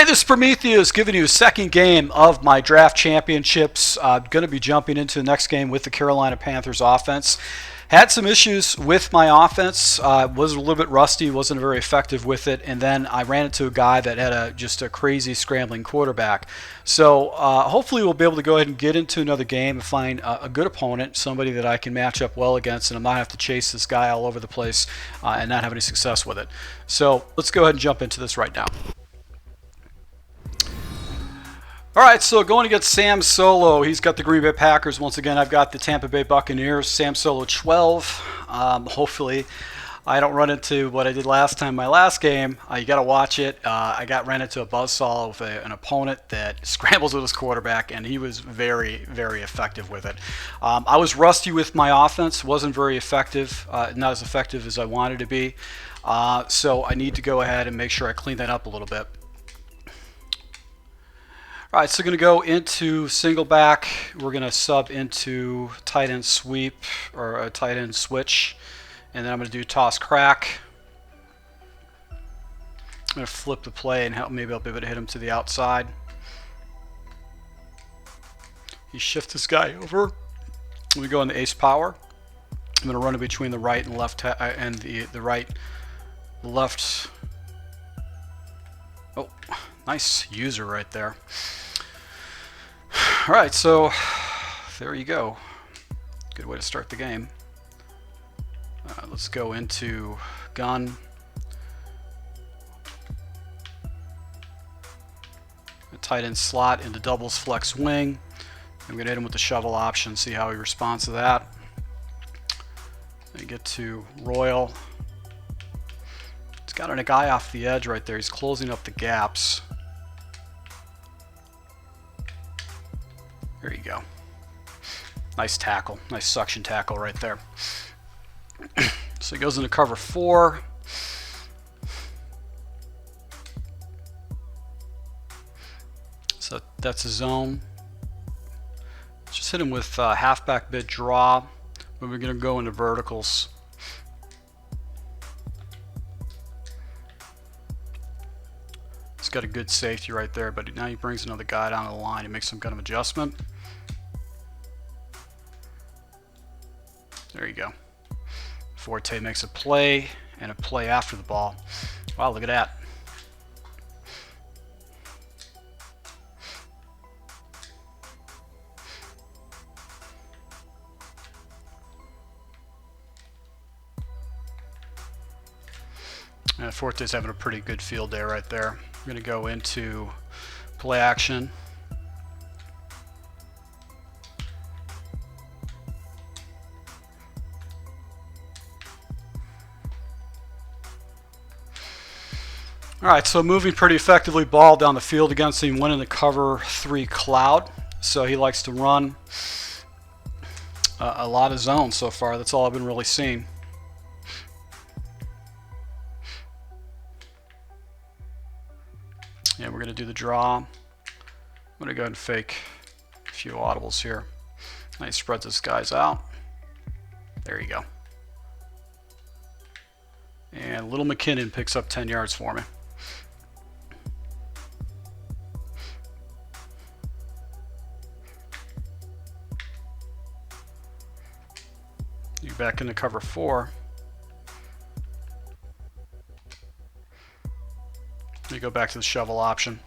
Hey, this is Prometheus giving you a second game of my draft championships. Going to be jumping into the next game with the Carolina Panthers offense. Had some issues with my offense. Was a little bit rusty, wasn't very effective with it, and then I ran into a guy that had just a crazy scrambling quarterback. So hopefully we'll be able to go ahead and get into another game and find a good opponent, somebody that I can match up well against, and I'm not have to chase this guy all over the place and not have any success with it. So let's go ahead and jump into this right now. All right, so going against Sam Solo. He's got the Green Bay Packers. Once again, I've got the Tampa Bay Buccaneers. Sam Solo 12. Hopefully, I don't run into what I did last time. My last game, you got to watch it. I ran into a buzzsaw with an opponent that scrambles with his quarterback, and he was very, very effective with it. I was rusty with my offense. Wasn't very effective. Not as effective as I wanted to be. So I need to go ahead and make sure I clean that up a little bit. All right, so going to go into single back. We're going to sub into tight end sweep or a tight end switch. And then I'm going to do toss crack. I'm going to flip the play and maybe I'll be able to hit him to the outside. You shift this guy over. We go into ace power. I'm going to run it between the right and left and the right, left. Oh, nice user right there. All right, so there you go. Good way to start the game. Let's go into gun. A tight end slot into doubles flex wing. I'm going to hit him with the shovel option, see how he responds to that. Then get to Royal. He's got a guy off the edge right there. He's closing up the gaps. There you go. Nice tackle. Nice suction tackle right there. So he goes into cover 4. So that's a zone. Just hit him with halfback bid draw. But we're going to go into verticals. He's got a good safety right there, but now he brings another guy down the line. He makes some kind of adjustment. There you go. Forte makes a play and a play after the ball. Wow, look at that. And Forte's having a pretty good field day right there. I'm going to go into play action. Alright, so moving pretty effectively, ball down the field against him, went in the cover 3 cloud. So he likes to run a lot of zones so far. That's all I've been really seeing. Yeah, we're going to do the draw. I'm going to go ahead and fake a few audibles here. Now he spreads this guys out. There you go. And little McKinnon picks up 10 yards for me. You back into cover 4. Let me go back to the shovel option.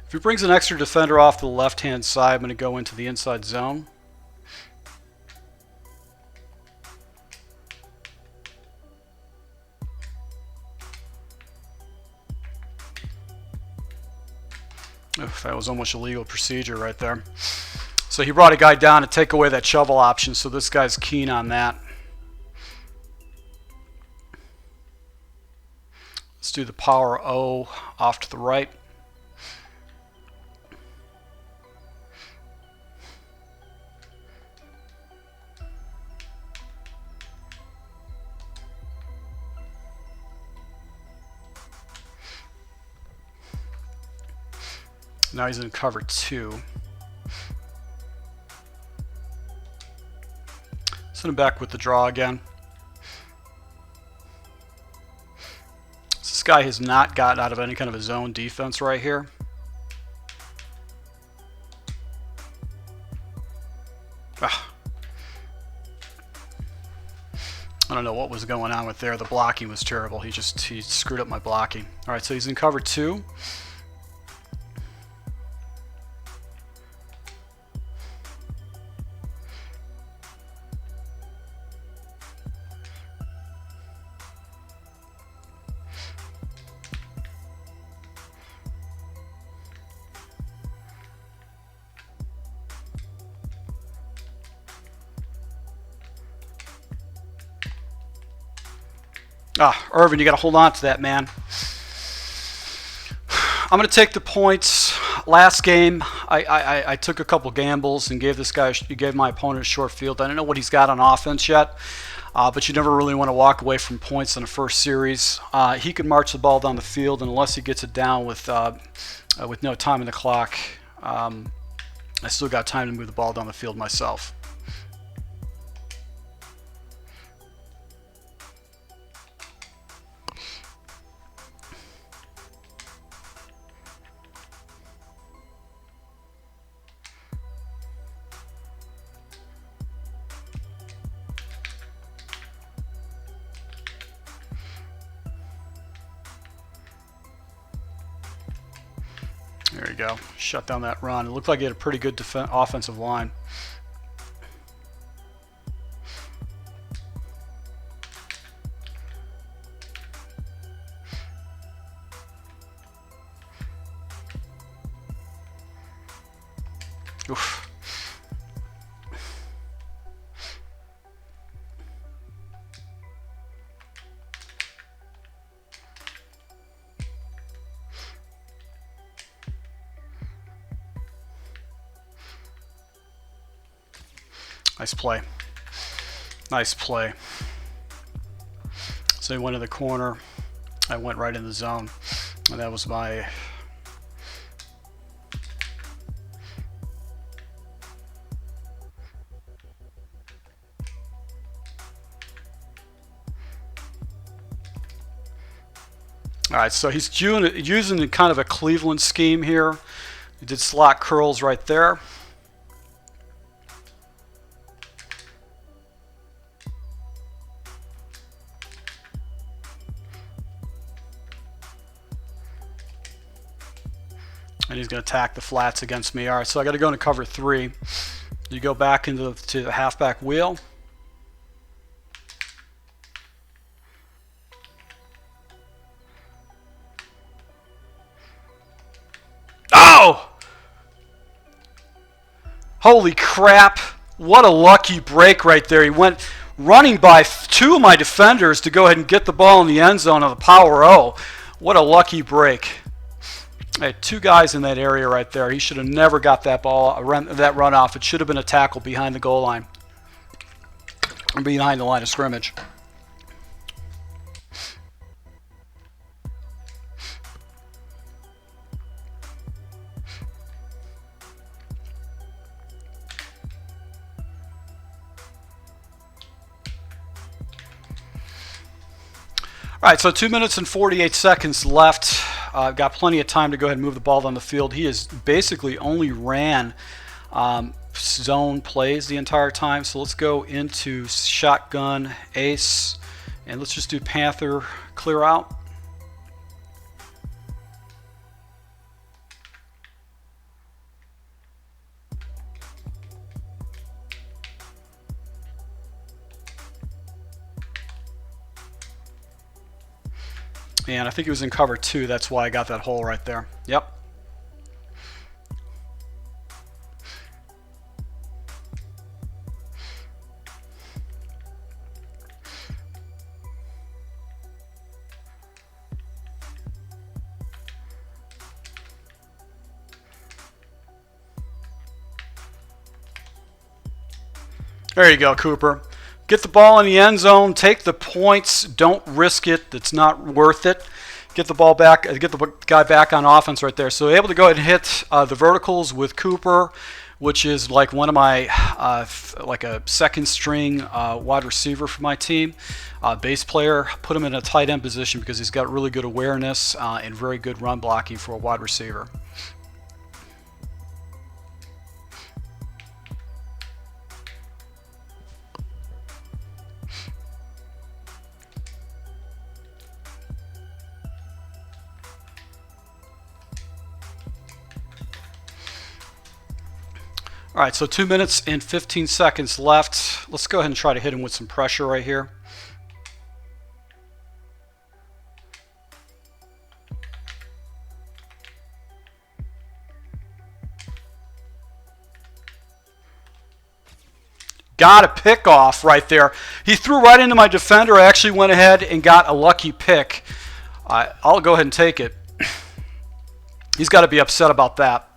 If he brings an extra defender off the left-hand side, I'm going to go into the inside zone. Oof, that was almost illegal procedure right there. So he brought a guy down to take away that shovel option, so this guy's keen on that. Let's do the power O off to the right. Now he's in cover 2. Send him back with the draw again. This guy has not gotten out of any kind of a zone defense right here. Ah. I don't know what was going on with there. The blocking was terrible. He screwed up my blocking. All right, so he's in cover 2. Irvin, you got to hold on to that, man. I'm going to take the points. Last game, I took a couple gambles and gave my opponent a short field. I don't know what he's got on offense yet, but you never really want to walk away from points in the first series. He can march the ball down the field, and unless he gets it down with no time in the clock, I still got time to move the ball down the field myself. There you go. Shut down that run. It looked like he had a pretty good offensive line. Oof. Nice play. Nice play. So he went in the corner. I went right in the zone. And that was my... Alright, so he's using kind of a Cleveland scheme here. He did slot curls right there. And he's going to attack the flats against me. All right, so I got to go into cover 3. You go back into the halfback wheel. Oh! Holy crap. What a lucky break right there. He went running by 2 of my defenders to go ahead and get the ball in the end zone on the power O. What a lucky break. I had 2 guys in that area right there. He should have never got that ball, that run off. It should have been a tackle behind the goal line, or behind the line of scrimmage. All right, so 2 minutes and 48 seconds left. Got plenty of time to go ahead and move the ball down the field. He has basically only ran zone plays the entire time. So let's go into shotgun, ace, and let's just do Panther clear out. And I think it was in cover 2. That's why I got that hole right there. Yep. There you go, Cooper. Get the ball in the end zone, take the points, don't risk it, it's not worth it. Get the ball back, get the guy back on offense right there. So able to go ahead and hit the verticals with Cooper. which is like one of my like a second string wide receiver for my team, base player. Put him in a tight end position because he's got really good awareness and very good run blocking for a wide receiver. All right, so 2 minutes and 15 seconds left. Let's go ahead and try to hit him with some pressure right here. Got a pick off right there. He threw right into my defender. I actually went ahead and got a lucky pick. I'll go ahead and take it. He's got to be upset about that.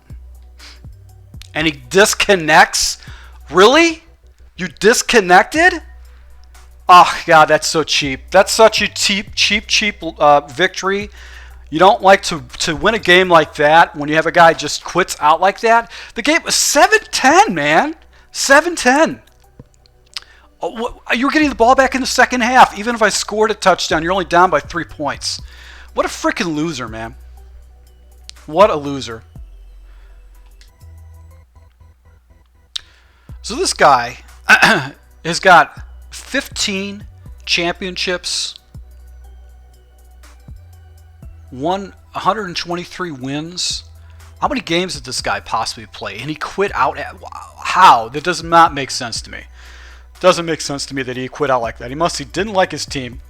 And he disconnects? Really? You disconnected? Oh, God, that's so cheap. That's such a cheap victory. You don't like to win a game like that when you have a guy just quits out like that. The game was 7-10, man. 7-10. You were getting the ball back in the second half. Even if I scored a touchdown, you're only down by 3 points. What a freaking loser, man. What a loser. So this guy has got 15 championships, won 123 wins. How many games did this guy possibly play? And he quit out at how? That does not make sense to me. Doesn't make sense to me that he quit out like that. He didn't like his team.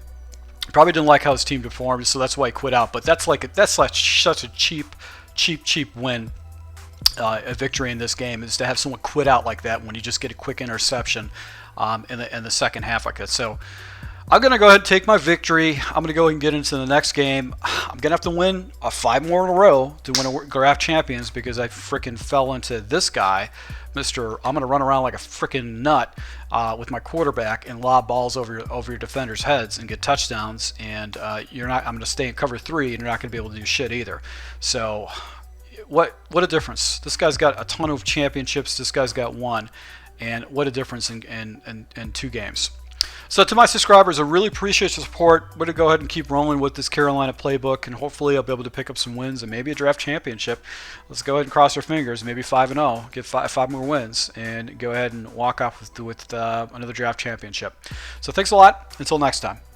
Probably didn't like how his team performed, so that's why he quit out. But that's like such a cheap win. A victory in this game is to have someone quit out like that when you just get a quick interception in the second half like that. So I'm going to go ahead and take my victory. I'm going to go ahead and get into the next game. I'm going to have to win 5 more in a row to win a draft champions because I freaking fell into this guy, Mr. I'm going to run around like a freaking nut with my quarterback and lob balls over your defenders' heads and get touchdowns. And you're not. I'm going to stay in cover 3, and you're not going to be able to do shit either. So what a difference. This guy's got a ton of championships. This guy's got 1. And what a difference in 2 games. So to my subscribers, I really appreciate your support. We're going to go ahead and keep rolling with this Carolina playbook, and hopefully I'll be able to pick up some wins and maybe a draft championship. Let's go ahead and cross our fingers, maybe 5-0, get 5 more wins, and go ahead and walk off with another draft championship. So thanks a lot. Until next time.